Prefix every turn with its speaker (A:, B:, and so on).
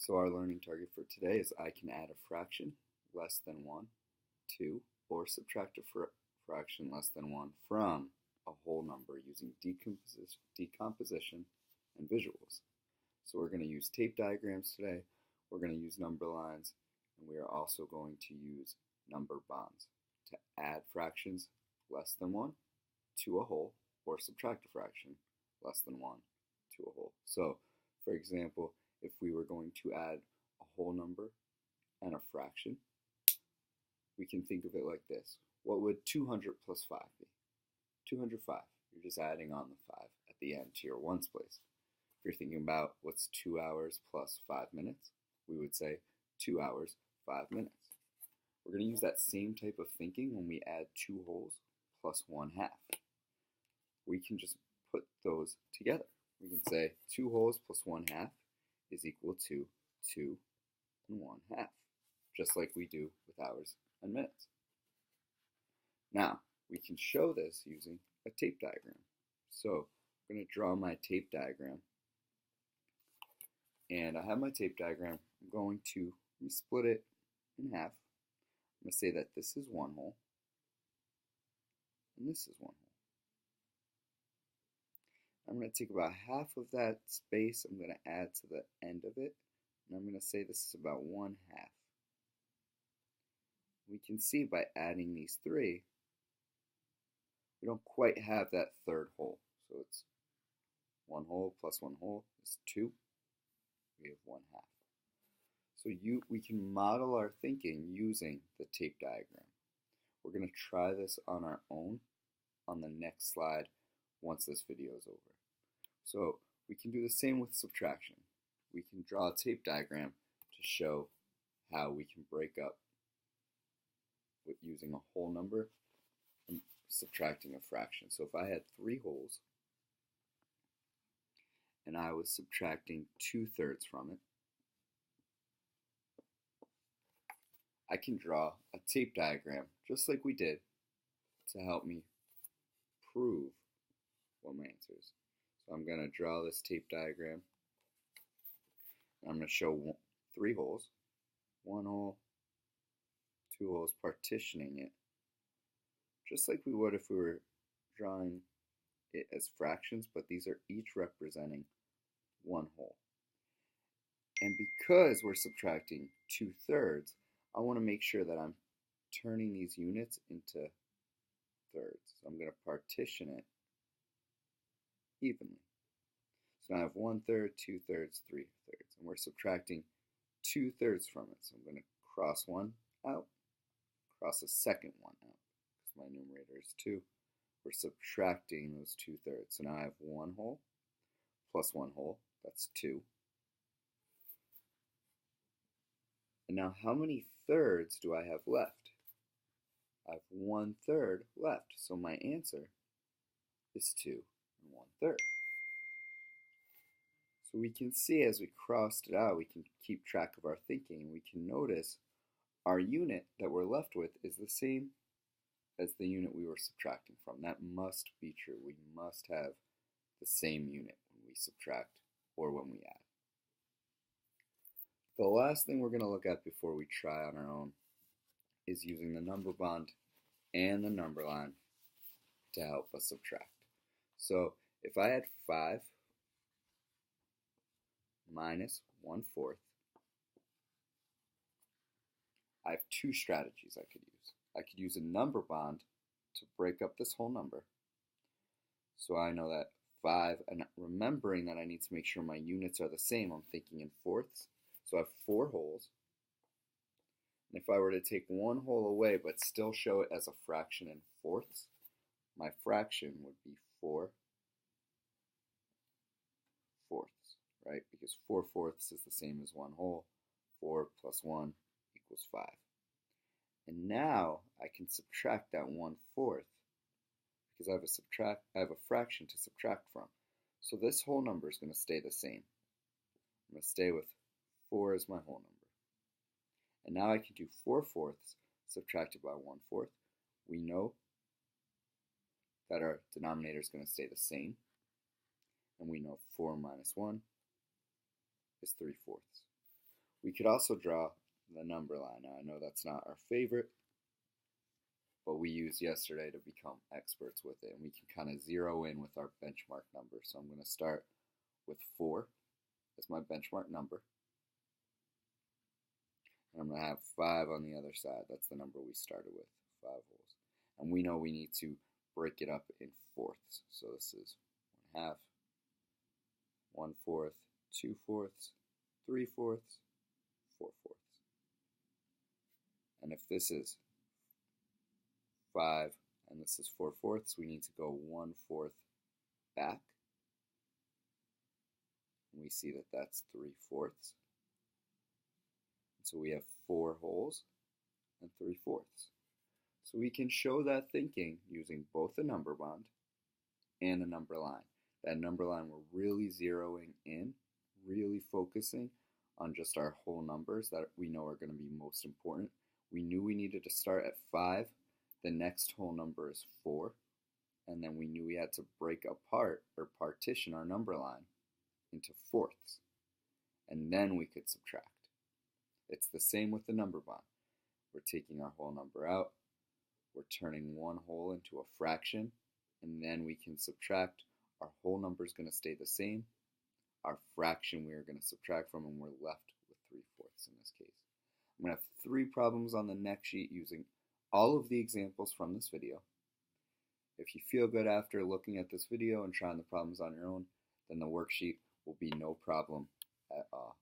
A: So our learning target for today is I can add a fraction less than 1, 2, or subtract a fraction less than 1 from a whole number using decomposition and visuals. So we're going to use tape diagrams today, we're going to use number lines, and we are also going to use number bonds to add fractions less than 1 to a whole or subtract a fraction less than 1 to a whole. So, for example, if we were going to add a whole number and a fraction, we can think of it like this. What would 200 plus 5 be? 205. You're just adding on the 5 at the end to your ones place. If you're thinking about what's 2 hours plus 5 minutes, we would say 2 hours, 5 minutes. We're going to use that same type of thinking when we add 2 wholes plus 1/2. We can just put those together. We can say 2 wholes plus 1/2 is equal to 2 and 1/2, just like we do with hours and minutes. Now, we can show this using a tape diagram. So, I'm going to draw my tape diagram. And I have my tape diagram. I'm going to split it in half. I'm going to say that this is 1 whole, and this is 1 whole. I'm going to take about half of that space, I'm going to add to the end of it, and I'm going to say this is about 1/2. We can see by adding these 3, we don't quite have that third whole. So it's 1 whole plus 1 whole is 2. We have 1/2. So we can model our thinking using the tape diagram. We're going to try this on our own on the next slide once this video is over. So we can do the same with subtraction. We can draw a tape diagram to show how we can break up with using a whole number and subtracting a fraction. So if I had 3 wholes and I was subtracting 2/3 from it, I can draw a tape diagram just like we did to help me prove what my answer is. So I'm going to draw this tape diagram. I'm going to show 3 holes, 1 hole, 2 holes, partitioning it, just like we would if we were drawing it as fractions, but these are each representing 1 hole. And because we're subtracting 2/3, I want to make sure that I'm turning these units into thirds. So I'm going to partition it evenly. So now I have 1/3, 2/3, 3/3, and we're subtracting 2/3 from it. So I'm going to cross 1 out, cross a second 1 out, because my numerator is 2. We're subtracting those 2/3. So now I have 1 whole plus 1 whole, that's 2. And now how many thirds do I have left? I have 1/3 left, so my answer is 2 and 1/3. So we can see as we crossed it out, we can keep track of our thinking, and we can notice our unit that we're left with is the same as the unit we were subtracting from. That must be true. We must have the same unit when we subtract or when we add. The last thing we're going to look at before we try on our own is using the number bond and the number line to help us subtract. So if I had 5 minus 1/4, I have 2 strategies I could use. I could use a number bond to break up this whole number. So I know that 5, and remembering that I need to make sure my units are the same, I'm thinking in fourths. So I have 4 wholes. And if I were to take 1 whole away but still show it as a fraction in fourths, my fraction would be 4 fourths, right? Because 4 fourths is the same as 1 whole. 4 plus 1 equals 5. And now I can subtract that 1/4 because I have a fraction to subtract from. So this whole number is going to stay the same. I'm going to stay with 4 as my whole number. And now I can do 4 fourths subtracted by 1/4. We know that our denominator is going to stay the same. And we know 4 minus 1 is 3/4. We could also draw the number line. Now, I know that's not our favorite, but we used yesterday to become experts with it, and we can kind of zero in with our benchmark number. So I'm going to start with 4 as my benchmark number. And I'm going to have 5 on the other side. That's the number we started with, 5 holes. And we know we need to break it up in fourths. So this is 1/2, 1/4, 2/4, 3/4, 4/4. And if this is 5 and this is 4/4, we need to go 1/4 back. And we see that that's 3/4. So we have 4 holes and 3/4. So we can show that thinking using both a number bond and a number line. That number line, we're really zeroing in, really focusing on just our whole numbers that we know are going to be most important. We knew we needed to start at 5. The next whole number is 4. And then we knew we had to break apart or partition our number line into fourths. And then we could subtract. It's the same with the number bond. We're taking our whole number out. We're turning one whole into a fraction. And then we can subtract. Our whole number is going to stay the same. Our fraction we are going to subtract from, and we're left with 3/4 in this case. I'm going to have 3 problems on the next sheet using all of the examples from this video. If you feel good after looking at this video and trying the problems on your own, then the worksheet will be no problem at all.